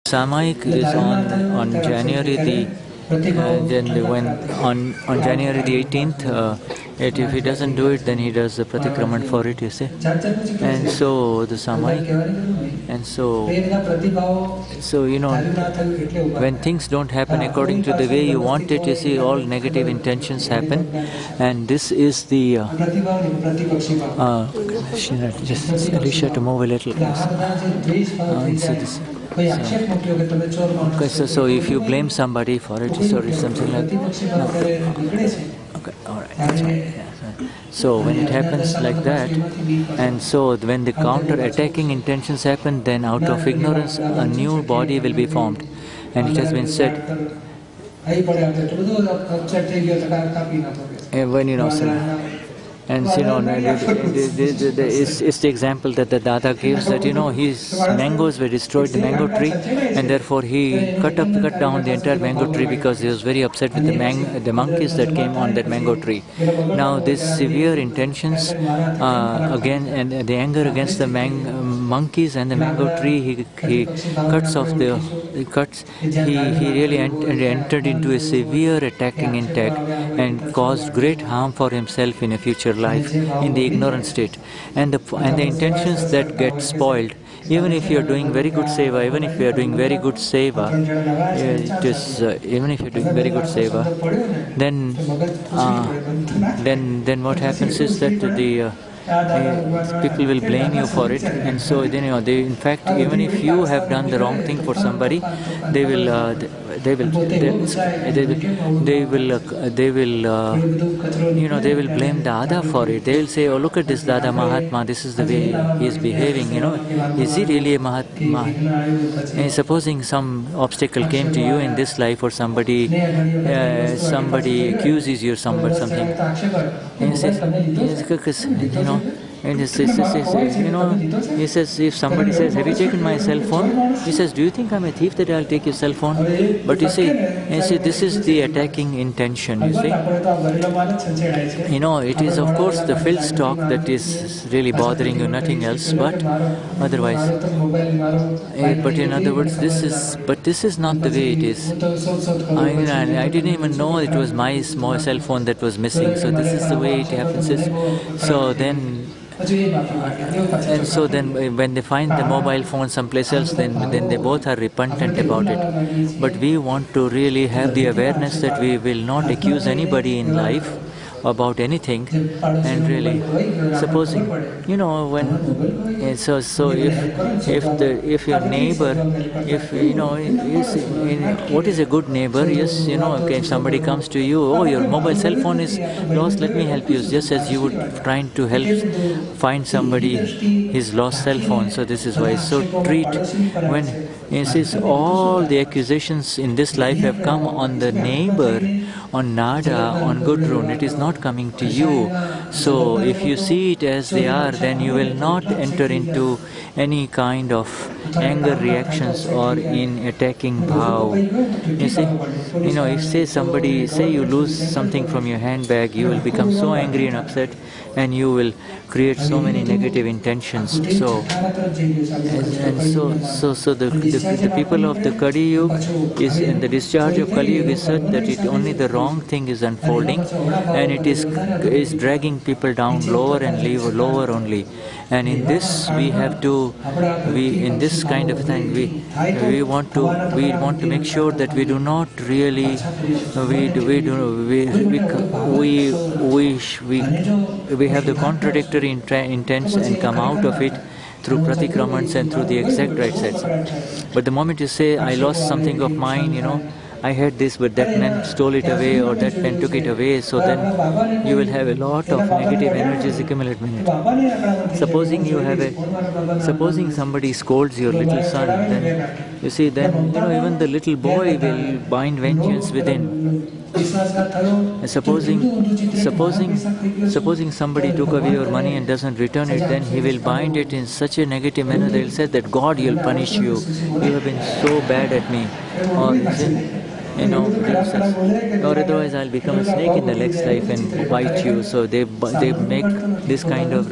Samayik is on January the on January the 18th. If he doesn't do it, then he does the pratikraman for it. You see, and so the Samayik, and so when things don't happen according to the way you want it, you see, all negative intentions happen, and this is the just Alicia to move a little. See this. So if you blame somebody for it, or something like that, no. Okay, all right, that's fine. Yeah. So when it happens like that, and so when the counter-attacking intentions happen, then out of ignorance a new body will be formed, and it has been said. And it's the example that the Dada gives, that his mangoes were destroyed, the mango tree, and therefore he cut down the entire mango tree because he was very upset with the monkeys that came on that mango tree. Now these severe intentions again, and the anger against the monkeys and the mango tree, he cuts off he really entered into a severe attacking attack and caused great harm for himself in a future life in the ignorant state, and the intentions that get spoiled. Even if you are doing very good seva, even if you are doing very good seva, then what happens is that people will blame you for it, and so they in fact, even if you have done the wrong thing for somebody, they will blame Dada for it. They will say, oh, look at this Dada Mahatma, this is the way he is behaving, is he really a Mahatma? And supposing some obstacle came to you in this life, or somebody accuses you of something, and he says, and he says, if somebody says, have you taken my cell phone? He says, do you think I'm a thief that I'll take your cell phone? But you see, this is the attacking intention, you see. It is of course the filth stock that is really bothering you, nothing else, but otherwise. But in other words, this is not the way it is. I didn't even know it was my small cell phone that was missing, so this is the way it happens. So then when they find the mobile phone someplace else, then they both are repentant about it. But we want to really have the awareness that we will not accuse anybody in life about anything, and really supposing if your neighbor, what is a good neighbor? Yes, if somebody comes to you, oh, your mobile cell phone is lost, let me help you, just as you would trying to help find somebody his lost cell phone. So this is why. So treat, when all the accusations in this life have come on the neighbor, on nada, on Gudrun, it is not coming to you. So if you see it as they are, then you will not enter into any kind of anger reactions or in attacking bhav. You see, if you lose something from your handbag, you will become so angry and upset, and you will create so many negative intentions. So the people of the Kali Yuga is in the discharge of Kali Yuga is such that only the wrong thing is unfolding, and it is dragging people down lower and lower only. And in this in this kind of thing, we want to make sure that we do not really we have the contradictory intents and come out of it through pratikramans and through the exact right sets. But the moment you say, I lost something of mine, I had this, but that man stole it away, or that man took it away, so then you will have a lot of negative energies accumulate in it. Supposing somebody scolds your little son, then you see, even the little boy will bind vengeance within. And supposing somebody took away your money and doesn't return it, then he will bind it in such a negative manner that he will say that God, you'll punish you. You have been so bad at me. Or or otherwise I'll become a snake in the next life and bite you. So they make this kind of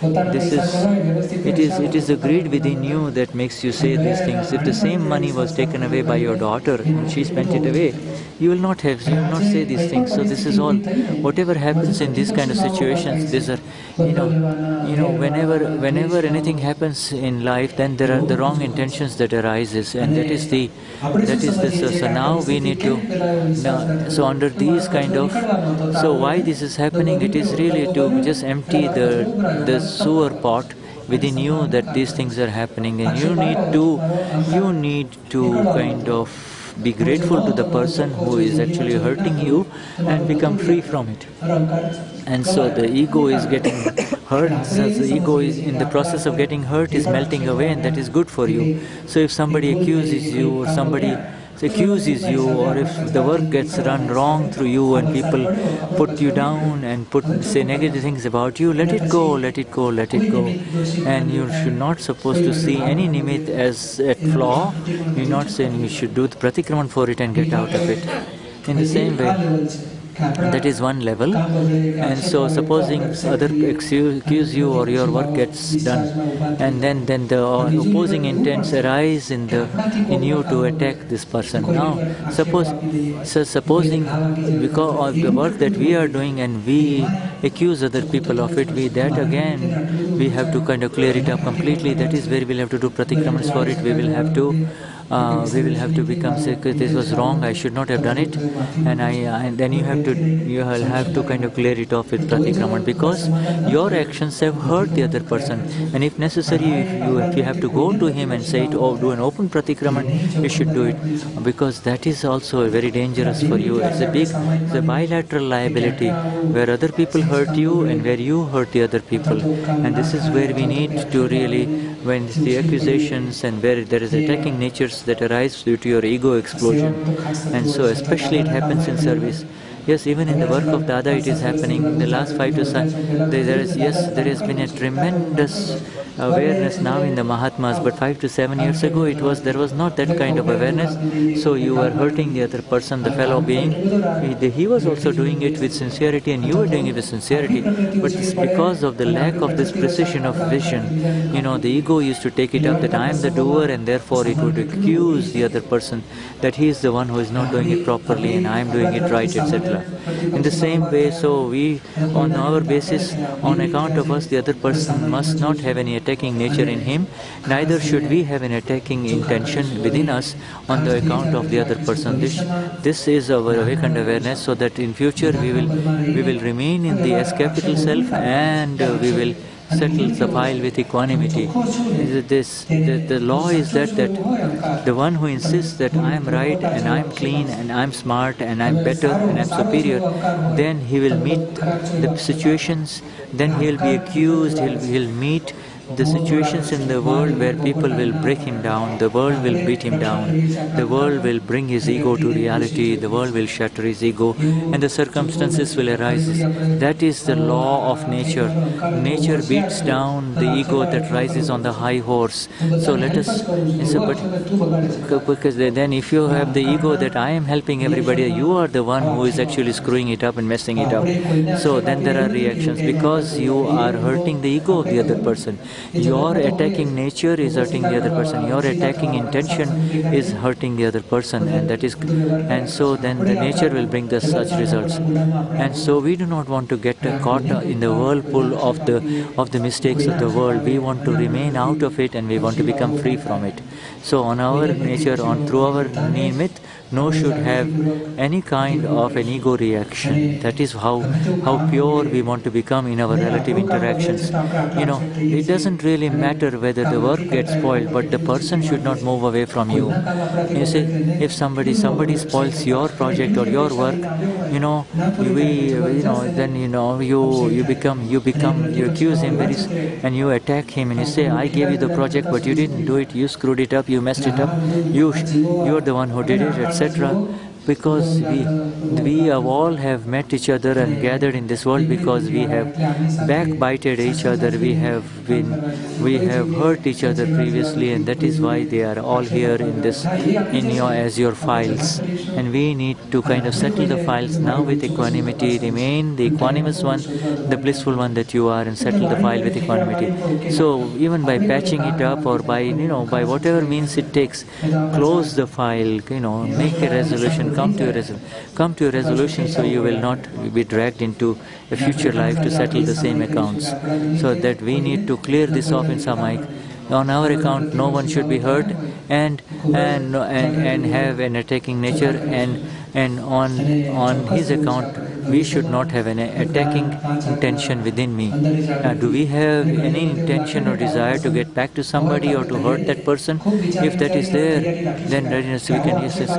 It is the greed within you that makes you say these things. If the same money was taken away by your daughter and she spent it away, you will not say these things. So this is all. Whatever happens in these kind of situations, these are, whenever anything happens in life, then there are the wrong intentions that arises, and that is the. So now we need to. So under these kind of. So why this is happening? It is really to just empty the sewer pot within you that these things are happening, and you need to kind of be grateful to the person who is actually hurting you and become free from it. And so the ego is getting hurt. So the ego is in the process of getting hurt, is melting away, and that is good for you. So if somebody accuses you, or somebody accuses you, or if the work gets run wrong through you and people put you down and say negative things about you, let it go, let it go, let it go. And you should not supposed to see any nimit as a flaw. You're not saying you should do the pratikraman for it and get out of it. In the same way, that is one level. And so supposing other accuse you or your work gets done, and then the opposing intents arise in you to attack this person. Now supposing because of the work that we are doing and we accuse other people of it, we have to kind of clear it up completely. That is where we'll have to do pratikramans for it. We will have to become sick. This was wrong. I should not have done it, and then you will have to kind of clear it off with pratikraman, because your actions have hurt the other person. And if necessary, if you have to go to him and say it, or do an open pratikraman, you should do it, because that is also very dangerous for you. It's a bilateral liability where other people hurt you and where you hurt the other people. And this is where we need to really, when the accusations and where there is attacking natures that arise due to your ego explosion. And so especially it happens in service. Yes, even in the work of Dada it is happening. In the last 5 to 7, there has been a tremendous awareness now in the Mahatmas, but 5 to 7 years ago there was not that kind of awareness. So you were hurting the other person, the fellow being. He was also doing it with sincerity and you were doing it with sincerity. But it's because of the lack of this precision of vision, the ego used to take it up that I am the doer, and therefore it would accuse the other person that he is the one who is not doing it properly and I am doing it right, etc. In the same way, so we, on our basis, on account of us, the other person must not have any attacking nature in him, neither should we have an attacking intention within us on the account of the other person. This is our awakened awareness, so that in future we will remain in the S-capital self, and we will settle the file with equanimity. The law is that the one who insists that I am right and I am clean and I am smart and I am better and I am superior, then he will meet the situations, then he will be accused, he will meet the situations in the world where people will break him down, the world will beat him down, the world will bring his ego to reality, the world will shatter his ego, and the circumstances will arise. That is the law of nature. Nature beats down the ego that rises on the high horse. So let us, because then if you have the ego that I am helping everybody, you are the one who is actually screwing it up and messing it up. So then there are reactions, because you are hurting the ego of the other person. Your attacking nature is hurting the other person. Your attacking intention is hurting the other person, and so then the nature will bring us such results. And so we do not want to get caught in the whirlpool of the mistakes of the world. We want to remain out of it, and we want to become free from it. So on our nature, through our nimit, no should have any kind of an ego reaction. That is how pure we want to become in our relative interactions. It doesn't really matter whether the work gets spoiled, but the person should not move away from you. You see, if somebody spoils your project or your work, then you accuse him and you attack him and you say, I gave you the project, but you didn't do it. You screwed it up. You messed it up. You are the one who did it, etc. because we have all have met each other and gathered in this world because we have backbited each other, we have hurt each other previously, and that is why they are all here in your files. And we need to kind of settle the files now with equanimity, remain the equanimous one, the blissful one that you are, and settle the file with equanimity. So even by patching it up, or by by whatever means it takes, close the file, make a resolution, come to a resolution, so you will not be dragged into a future life to settle the same accounts. So that we need to clear this off in Samayik. On our account, no one should be hurt, and have an attacking nature, and on his account, we should not have an attacking intention within me. Do we have any intention or desire to get back to somebody or to hurt that person? If that is there, then readiness we can use this.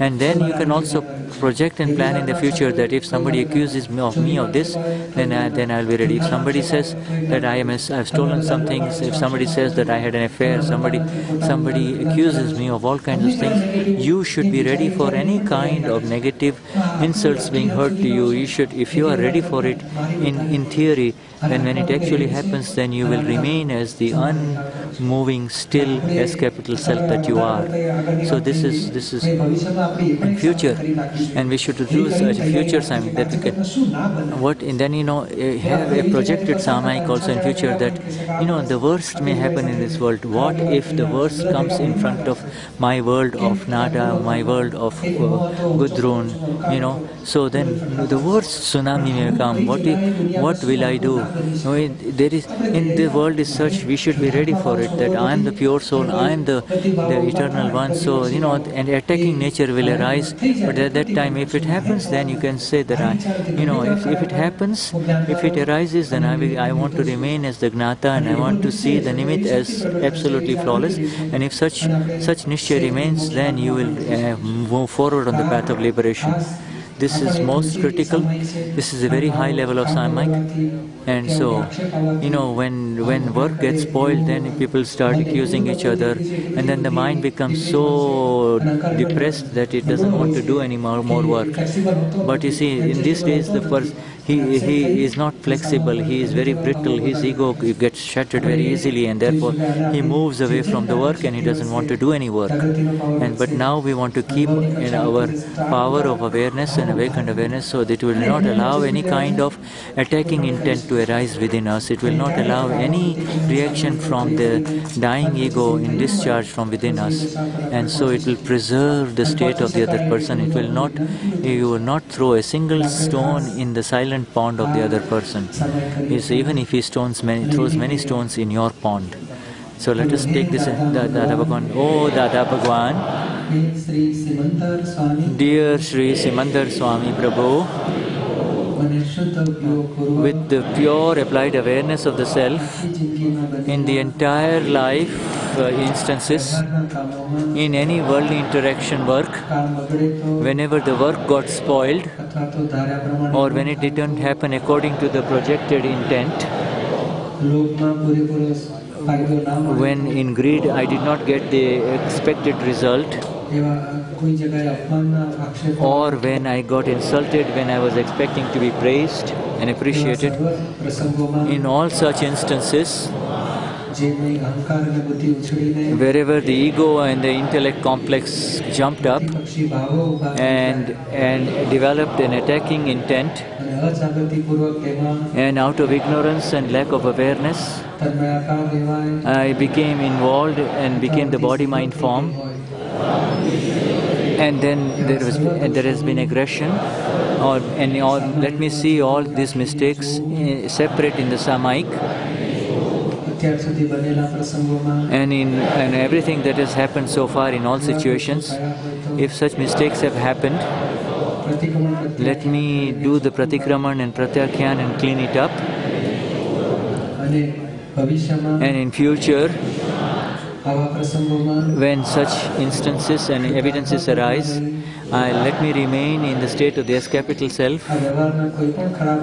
And then you can also project and plan in the future that if somebody accuses me of this, then I'll be ready. If somebody says that I've stolen some things, if somebody says that I had an affair, somebody accuses me of all kinds of things, you should be ready for any kind of negative insults being heard to you. You should, if you are ready for it in theory, then when it actually happens, then you will remain as the unmoving, still S capital self that you are. So this is in future, and we should do such a future Samayik that we can and then have a projected Samayik also in future, that the worst may happen in this world. What if the worst comes in front of my world of Nada, my world of Gudrun? So then the worst tsunami may come. What will I do? There is in the world is such, we should be ready for it, that I am the pure soul, I am the eternal one. So an attacking nature will arise, but at that time, if it happens, then you can say that if it happens, if it arises, then I want to remain as the Gnata, and I want to see the Nimit as absolutely flawless. And if such Nishya remains, then you will move forward on the path of liberation. This is most critical. This is a very high level of Samayik. And so, when work gets spoiled, then people start accusing each other, and then the mind becomes so depressed that it doesn't want to do any more work. But you see, in these days, he is not flexible, he is very brittle, his ego gets shattered very easily, and therefore he moves away from the work and he doesn't want to do any work. But now we want to keep in our power of awareness and awakened awareness, so that it will not allow any kind of attacking intent to arise within us. It will not allow any reaction from the dying ego in discharge from within us. And so it will preserve the state of the other person. You will not throw a single stone in the silent pond of the other person. Even if he throws many stones in your pond. So let us take this, Dada Bhagwan. Oh, Dada Bhagwan, dear Sri Simandar Swami Prabhu, with the pure applied awareness of the self, in the entire life instances, in any worldly interaction work, whenever the work got spoiled, or when it didn't happen according to the projected intent, when in greed I did not get the expected result, or when I got insulted when I was expecting to be praised and appreciated, in all such instances, wherever the ego and the intellect complex jumped up and developed an attacking intent, and out of ignorance and lack of awareness, I became involved and became the body-mind form, and then there has been aggression, let me see all these mistakes separate in the Samayik, and everything that has happened so far in all situations. If such mistakes have happened, let me do the pratikraman and pratyakhyan and clean it up. And in future, when such instances and evidences arise, let me remain in the state of the S capital self,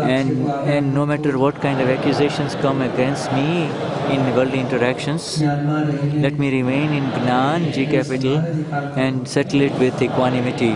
and no matter what kind of accusations come against me in worldly interactions, let me remain in Gnan, G capital, and settle it with equanimity.